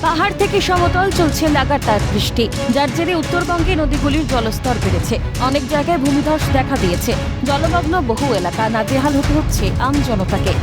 পাহাড় থেকে সমতল চলছে লাগাতার বৃষ্টি, যার জেরে উত্তরবঙ্গে নদীগুলির জলস্তর বেড়েছে। অনেক জায়গায় ভূমিধস দেখা দিয়েছে। জলমগ্ন বহু এলাকা, নাজেহাল হতে হচ্ছে আম জনতাকে।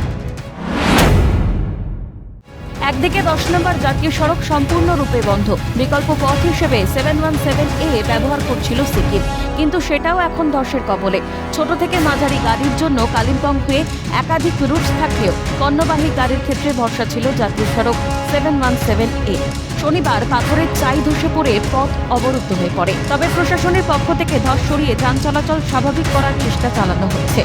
একদিকে 10 নম্বর জাতীয় সড়ক সম্পূর্ণরূপে বন্ধ। বিকল্প পথ হিসেবে 717A ব্যবহার করছিল সিকিম, কিন্তু সেটাও এখন ধসের কবলে। ছোট থেকে মাঝারি গাড়ির জন্য কালিম্পং হয়ে একাধিক রুট থাকলেও পণ্যবাহী গাড়ির ক্ষেত্রে ভরসা ছিল জাতীয় সড়ক 717A। শনিবার পাথরের চাই ধসে পড়ে পথ অবরুদ্ধ হয়ে পড়ে। তবে প্রশাসনের পক্ষ থেকে ধস সরিয়ে যান চলাচল স্বাভাবিক করার চেষ্টা চালানো হচ্ছে।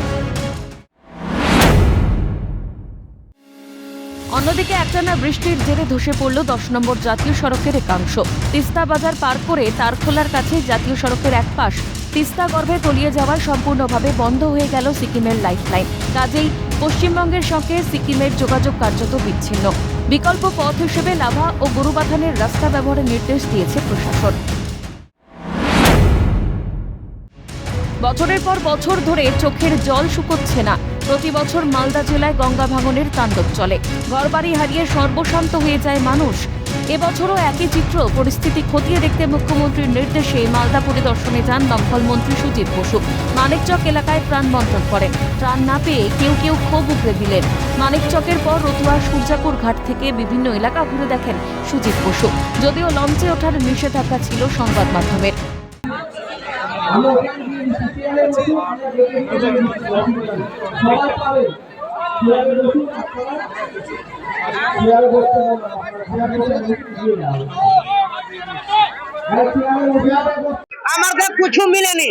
অন্যদিকে একটানা বৃষ্টির জেরে ধসে পড়ল 10 নম্বর জাতীয় সড়কের একাংশ। তিস্তা বাজার পার করে তারখোলার কাছে জাতীয় সড়কের এক পাশ তিস্তা গর্ভে তলিয়ে যাওয়ায় সম্পূর্ণভাবে বন্ধ হয়ে গেল সিকিমের লাইফলাইন। কাজেই পশ্চিমবঙ্গের সঙ্গে সিকিমের যোগাযোগ কার্যত বিচ্ছিন্ন। বিকল্প পথ হিসেবে লাভা ও গরুবাথানের রাস্তা ব্যবহারের নির্দেশ দিয়েছে প্রশাসন। বছরের পর বছর ধরে চোখের জল শুকোচ্ছে না। প্রতি বছর মালদা জেলায় গঙ্গা ভাঙনের তাণ্ডব চলে। ঘরবাড়ি হারিয়ে সর্বশান্ত হয়ে যায় মানুষ। এবছরও একই চিত্র। পরিস্থিতি খতিয়ে দেখতে মুখ্যমন্ত্রীর নির্দেশে মালদা পরিদর্শনে যান দমকল মন্ত্রী সুজিত বসু। মানিকচক এলাকায় প্রাণ বন্টন করেন। ত্রাণ না পেয়ে কেউ কেউ ক্ষোভ উগরে দিলেন। মানিকচকের পর রতুয়া সূর্যাপুর ঘাট থেকে বিভিন্ন এলাকা ঘুরে দেখেন সুজিত বসু। যদিও লঞ্চে ওঠার নিষেধাজ্ঞা ছিল সংবাদ মাধ্যমের। আমাকে কিছু মিলেনি।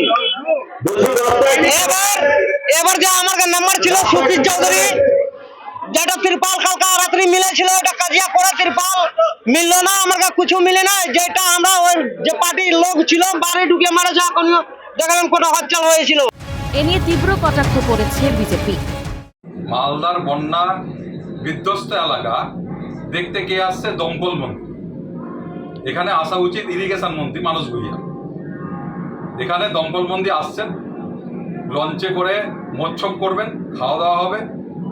এবার যে আমার নাম্বার ছিল সুধীর চৌধুরী, যেটা ত্রিপাল কালকা রাত্রি মিলেছিল, ওটা কাজিয়া করে ত্রিপাল মিললো না। আমাকে কিছু মিলে না। যেটা আমরা ওই যে পার্টির লোক ছিল বাড়ি ঢুকে মারা যা দেখলাম কোটা হচ্ছল হয়েছিল। এ নিয়ে তীব্র কটাক্ষ করেছে বিজেপি। মালদার বন্যা বিধ্বস্ত এলাকা দেখতে কে আসছে? দমকল মন্ত্রী। এখানে আসা উচিত ইরিগেশন মন্ত্রী মানস ভুঁইয়া। এখানে দমকল মন্ত্রী আসছেন, লঞ্চে করে মোচ্ছক করবেন, খাওয়া দাওয়া হবে,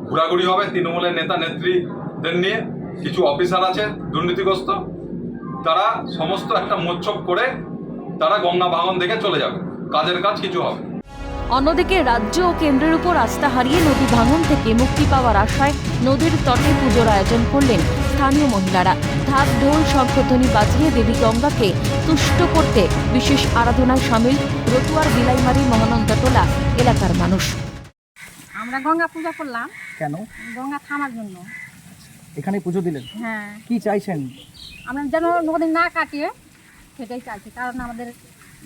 ঘোরাঘুরি হবে তৃণমূলের নেতা নেত্রীদের নিয়ে। কিছু অফিসার আছে দুর্নীতিগ্রস্ত, তারা সমস্ত একটা মোচ্ছক করে তারা গঙ্গা ভাঙন দেখে চলে যাবে। কাজের কাজ কিছু হবে। অন্যদিকে রাজ্য ও কেন্দ্রের উপর আস্থা হারিয়ে নদী ভাঙন থেকে মুক্তি পাওয়ার আশায় নদীর তটে পুজোর আয়োজন করলেন স্থানীয় মহিলারা। ঢাক ঢোল শঙ্খধ্বনি বাজিয়ে দেবী গঙ্গাকে তুষ্ট করতে বিশেষ আরাধনায় সামিল রতুয়ার বিলাইমারি মহানন্দাটোলা এলাকার মানুষ। আমরা গঙ্গা পূজা করলাম। কেন? গঙ্গা থামার জন্য। এখানে পুজো দিলেন? হ্যাঁ। কি চাইছেন? আমরা যেন নদী না কাটিয়ে সেটাই চাইছি, কারণ আমাদের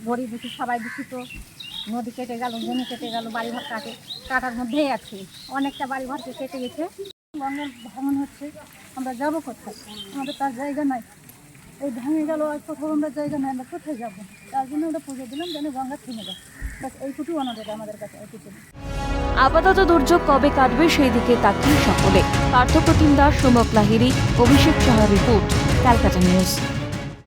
গরিব দুঃখী সবাই দূষিত। নদী কেটে গেল, জমি কেটে গেল, বাড়িঘর কাটার মধ্যেই আছে। অনেকটা বাড়িঘরকে কেটে গেছে। গঙ্গার ভাঙন হচ্ছে, আমরা যাবো কোথায়? আমাদের তার জায়গা নাই। এই ভেঙে গেল, আর কোথাও আমরা জায়গা নাই, আমরা কোথায় যাবো? তার জন্য আমরা পুজো দিলাম যেন গঙ্গা থেমে যায়। বাস এইটুকু আমাদের কাছে এইটুকু। আপাতত দুর্যোগ কবে কাটবে সেই দিকে তাকিয়ে সকলে। পার্থপ্রতিম দাস, সোমক লাহিড়ী, অভিষেক সাহা রিপোর্ট, ক্যালকাটা নিউজ।